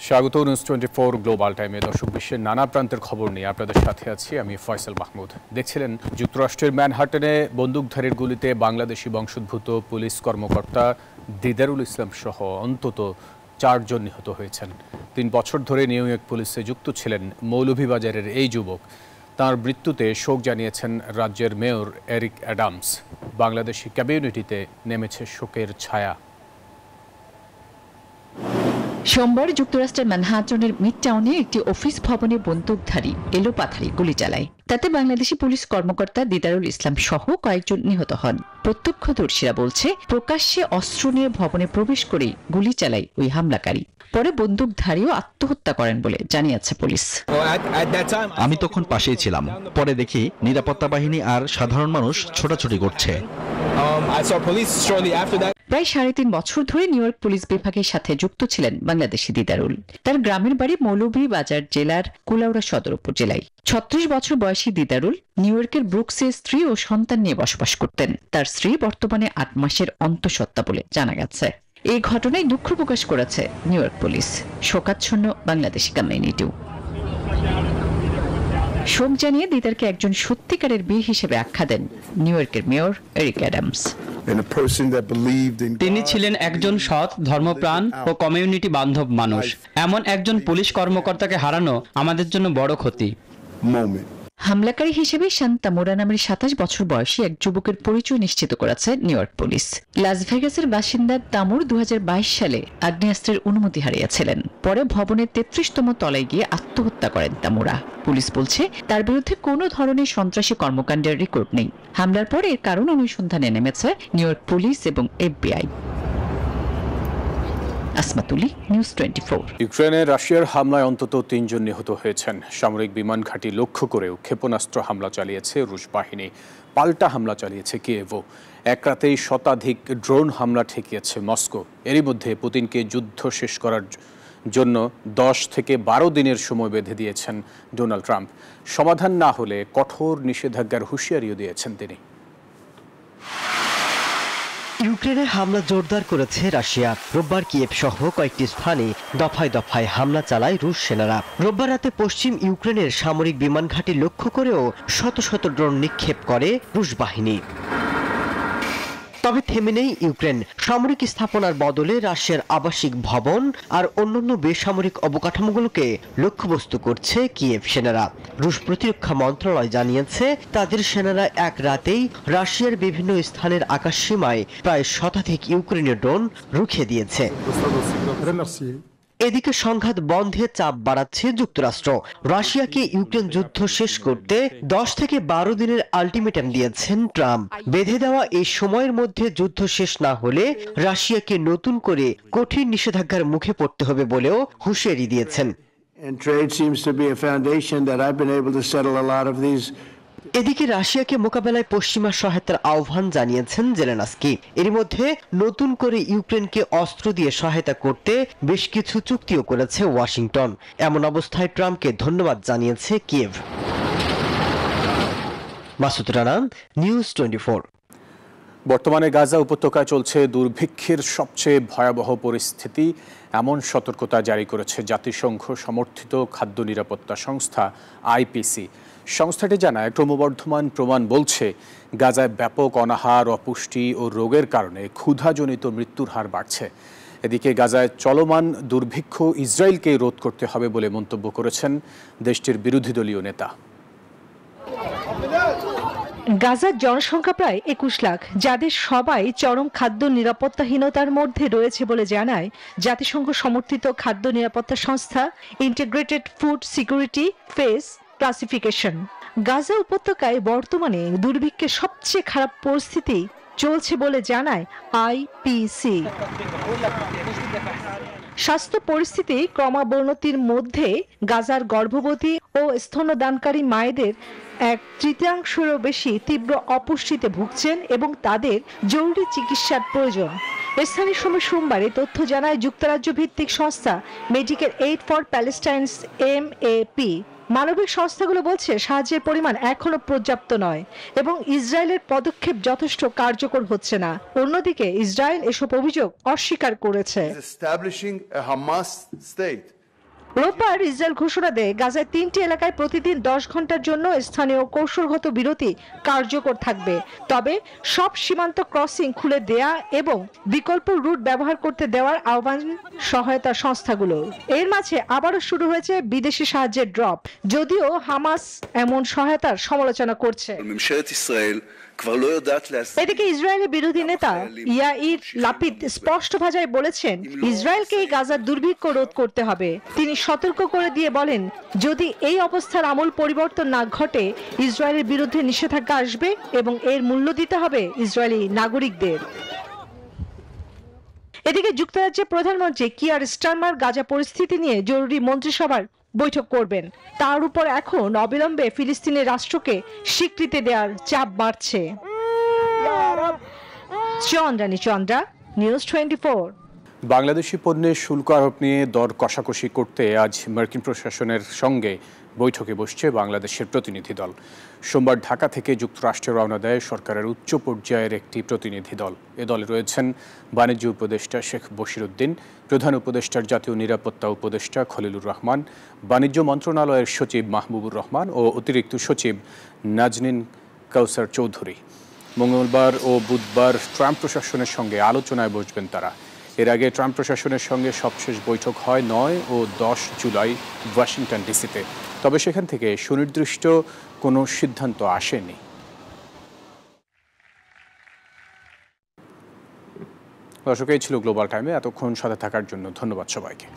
স্বাগত news 24 global টাইমে। দর্শক, বিশ্বের নানা প্রান্তের খবর নিয়ে আপনাদের সাথে আছি আমি ফয়সাল মাহমুদ। দেখছিলেন যুক্তরাষ্ট্রের ম্যানহাটনে বন্দুকধারীর গুলিতে বাংলাদেশি বংশোদ্ভূত পুলিশ কর্মকর্তা দিদারুল ইসলাম সহ অন্তত 4 জন নিহত হয়েছেন। 3 বছর ধরে নিউ ইয়র্ক পুলিশে যুক্ত ছিলেন মৌলভীবাজারের এই যুবক। তার মৃত্যুতে শোক জানিয়েছেন রাজ্যের মেয়র এরিক অ্যাডামস। বাংলাদেশি কমিউনিটিতে নেমেছে শোকের ছায়া। সোমবার যুক্তরাষ্ট্রের ম্যানহাটনের মিডটাউনে একটি অফিস ভবনে বন্দুকধারী এলোপাথারি গুলি চালায়। তাতে বাংলাদেশি পুলিশ কর্মকর্তা দিদারুল ইসলাম সহ কয়েকজন নিহত হন। প্রত্যক্ষদর্শীরা বলছে, প্রকাশ্যে অস্ত্র নিয়ে ভবনে প্রবেশ করেই গুলি চালায় ওই হামলাকারী। পরে বন্দুকধারীও আত্মহত্যা করেন বলে জানিয়েছে পুলিশ। আমি তখন পাশেই ছিলাম। পরে দেখি নিরাপত্তা বাহিনী আর সাধারণ মানুষ ছোটাছুটি করছে। প্রায় 3.5 বছর ধরে নিউ ইয়র্ক পুলিশ বিভাগের সাথে যুক্ত ছিলেন বাংলাদেশি দিদারুল। তার গ্রামের বাড়ি মৌলভীবাজার জেলার কুলাউড়া সদর উপজেলায়। 36 বছর বয়সী দিদারুল নিউ ইয়র্কের ব্রুকসে স্ত্রী ও সন্তান নিয়ে বসবাস করতেন। তার স্ত্রী বর্তমানে 8 মাসের অন্তঃসত্ত্বা বলে জানা গেছে। এই ঘটনায় দুঃখ প্রকাশ করেছে নিউ ইয়র্ক পুলিশ। শোকাচ্ছন্ন বাংলাদেশি কমিউনিটিও। শোক জানিয়ে দিদারকে একজন সত্যিকারের বীর হিসেবে আখ্যা দেন নিউ ইয়র্কের মেয়র এরিক অ্যাডামস। তিনি ছিলেন একজন সৎ, ধর্মপ্রাণ ও কমিউনিটি বান্ধব মানুষ। এমন একজন পুলিশ কর্মকর্তাকে হারানো আমাদের জন্য বড় ক্ষতি। হামলাকারী হিসেবে শান্তামোরা নামের 27 বছর বয়সী এক যুবকের পরিচয় নিশ্চিত করেছে নিউ ইয়র্ক পুলিশ। লাস ভেগাসের বাসিন্দা তামুর 2022 সালে আগ্নেয়াস্ত্রের অনুমতি হারিয়েছিলেন। পরে ভবনের 33তম তলায় গিয়ে আত্মহত্যা করেন তামুরা। পুলিশ বলছে, তার বিরুদ্ধে কোনো ধরনের সন্ত্রাসী কর্মকাণ্ডের রেকর্ড নেই। হামলার পর এর কারণ অনুসন্ধানে নেমেছে নিউ ইয়র্ক পুলিশ এবং FBI। আসমাতুলি, নিউজ 24। ইউক্রেনে রাশিয়ার হামলায় অন্তত 3 জন নিহত হয়েছেন। সামরিক বিমান ঘাঁটি লক্ষ্য করেও ক্ষেপণাস্ত্র হামলা চালিয়েছে রুশ বাহিনী। পাল্টা হামলা চালিয়েছে কিয়েভও। এক রাতেই শতাধিক ড্রোন হামলা ঠেকিয়েছে মস্কো। এরই মধ্যে পুতিনকে যুদ্ধ শেষ করার জন্য 10 থেকে 12 দিনের সময় বেঁধে দিয়েছেন ডোনাল্ড ট্রাম্প। সমাধান না হলে কঠোর নিষেধাজ্ঞার হুঁশিয়ারিও দিয়েছেন তিনি। ইউক্রেনে হামলা জোরদার করেছে রাশিয়া। রোববার কিয়েভ সহ কয়েকটি স্থানে দফায় দফায় হামলা চালায় রুশ সেনারা। রোববার রাতে পশ্চিম ইউক্রেনের সামরিক বিমান ঘাঁটি লক্ষ্য করেও শত শত ড্রোন নিক্ষেপ করে রুশ বাহিনী। তবে থেমে নেই ইউক্রেন। সামরিক স্থাপনার বদলে রাশিয়ার আবাসিক ভবন আর অন্যান্য বেসামরিক অবকাঠামোগুলোকে লক্ষ্যবস্তু করছে কিয়েভ সেনারা। রুশ প্রতিরক্ষা মন্ত্রণালয় জানিয়েছে, তাদের সেনারা এক রাতেই রাশিয়ার বিভিন্ন স্থানের আকাশসীমায় প্রায় শতাধিক ইউক্রেনীয় ড্রোন রুখে দিয়েছে। এদিকে সংঘাত বন্ধে চাপ বাড়াচ্ছে যুক্তরাষ্ট্র। রাশিয়াকে ইউক্রেন যুদ্ধ শেষ করতে 10 থেকে 12 দিনের আলটিমেটাম দিয়েছেন ট্রাম্প। বেঁধে দেওয়া এই সময়ের মধ্যে যুদ্ধ শেষ না হলে রাশিয়াকে নতুন করে কঠিন নিষেধাজ্ঞার মুখে পড়তে হবে বলেও হুঁশিয়ারি দিয়েছেন। এদিকে রাশিয়াকে মোকাবেলায় পশ্চিমা সহায়তার আহ্বান জানিয়েছেন জেলেনস্কি। এর মধ্যে নতুন করে ইউক্রেনকে অস্ত্র দিয়ে সহায়তা করতে বেশ কিছু চুক্তিও করেছে ওয়াশিংটন। এমন অবস্থায় ট্রাম্পকে ধন্যবাদ জানিয়েছে কিয়েভ। মাসুদ রানা, নিউজ 24। বর্তমানে গাজা উপত্যকায় চলছে দুর্ভিক্ষের সবচেয়ে ভয়াবহ পরিস্থিতি। এমন সতর্কতা জারি করেছে জাতিসংঘ সমর্থিত খাদ্য নিরাপত্তা সংস্থা IPC। সংস্থাটি জানায়, ক্রমবর্ধমান প্রমাণ বলছে গাজায় ব্যাপক অনাহার, অপুষ্টি ও রোগের কারণে ক্ষুধাজনিত মৃত্যুর হার বাড়ছে। এদিকে গাজায় চলমান দুর্ভিক্ষ ইসরায়েলকে রোধ করতে হবে বলে মন্তব্য করেছেন দেশটির বিরোধী দলীয় নেতা। গাজার জনসংখ্যা প্রায় 21 লাখ, যাদের সবাই চরম খাদ্য নিরাপত্তাহীনতার মধ্যে রয়েছে বলে জানায় জাতিসংঘ সমর্থিত খাদ্য নিরাপত্তা সংস্থা integrated food security face classification. Gaza উপত্যকায় বর্তমানে দুর্ভিক্ষের সবচেয়ে খারাপ পরিস্থিতি চলছে বলে জানায় IPC। স্বাস্থ্য পরিস্থিতি ক্রমাবনতির মধ্যে গাজার গর্ভবতী ও স্তন্যদানকারী মায়েদের 1/3-এরও বেশি তীব্র অপুষ্টিতে ভুগছেন এবং তাদের জরুরি চিকিৎসার প্রয়োজন। স্থানীয় সময় সোমবার এই তথ্য জানায় যুক্তরাজ্য ভিত্তিক সংস্থা মেডিকেল এইড ফর প্যালেস্টাইনস MAP। মানবিক সংস্থাগুলো বলছে সাহায্যের পরিমাণ এখনো পর্যাপ্ত নয় এবং ইসরায়েলের পদক্ষেপ যথেষ্ট কার্যকর হচ্ছে না। অন্যদিকে ইসরায়েল এসব অভিযোগ অস্বীকার করেছে। রোববার ইসরায়েল ঘোষণা দেয় গাজায় 3টি এলাকায় প্রতিদিন 10 ঘন্টার জন্য স্থানীয় কৌশলগত বিরতি কার্যকর থাকবে। তবে সব সীমান্ত ক্রসিং খুলে দেয়া এবং বিকল্প রুট ব্যবহার করতে দেওয়ার আহ্বান সহায়তা সংস্থাগুলোর। এর মাঝে আবারও শুরু হয়েছে বিদেশি সাহায্যের ড্রপ, যদিও হামাস এমন সহায়তার সমালোচনা করছে। এদিকে ইসরায়েলের বিরোধী নেতা ইয়াইর লাপিদ স্পষ্ট ভাষায় বলেছেন ইসরায়েলকে গাজার দুর্ভিক্ষ রোধ করতে হবে। তিনি সতর্ক করে দিয়ে বলেন, যদি এই অবস্থার আমূল পরিবর্তন না ঘটে ইসরায়েলের বিরুদ্ধে নিষেধাজ্ঞা আসবে এবং এর মূল্য দিতে হবে ইসরায়েলি নাগরিকদের। এদিকে যুক্তরাজ্যের প্রধানমন্ত্রী কিয়ার স্টারমার গাজা পরিস্থিতি নিয়ে জরুরি মন্ত্রিসভার বৈঠক করবেন। তার উপর এখন অবিলম্বে ফিলিস্তিনের রাষ্ট্রকে স্বীকৃতি দেওয়ার চাপ বাড়ছে। চন্দ্রা, নিউজ 24। বাংলাদেশি পণ্যের শুল্ক আরোপ নিয়ে দর কষাকষি করতে আজ মার্কিন প্রশাসনের সঙ্গে বৈঠকে বসছে বাংলাদেশের প্রতিনিধি দল। সোমবার ঢাকা থেকে যুক্তরাষ্ট্রে রওনা দেয় সরকারের উচ্চ পর্যায়ের একটি প্রতিনিধি দল। এ দলে রয়েছেন বাণিজ্য উপদেষ্টা শেখ বশিরউদ্দিন, প্রধান উপদেষ্টার জাতীয় নিরাপত্তা উপদেষ্টা খলিলুর রহমান, বাণিজ্য মন্ত্রণালয়ের সচিব মাহবুবুর রহমান ও অতিরিক্ত সচিব নাজনীন কাউসার চৌধুরী। মঙ্গলবার ও বুধবার ট্রাম্প প্রশাসনের সঙ্গে আলোচনায় বসবেন তারা। এর আগে ট্রাম্প প্রশাসনের সঙ্গে সবশেষ বৈঠক হয় 9 ও 10 জুলাই ওয়াশিংটন ডিসিতে। তবে সেখান থেকে সুনির্দিষ্ট কোনো সিদ্ধান্ত আসেনি। দর্শক, এই ছিল গ্লোবাল টাইমে। এতক্ষণ সাথে থাকার জন্য ধন্যবাদ সবাইকে।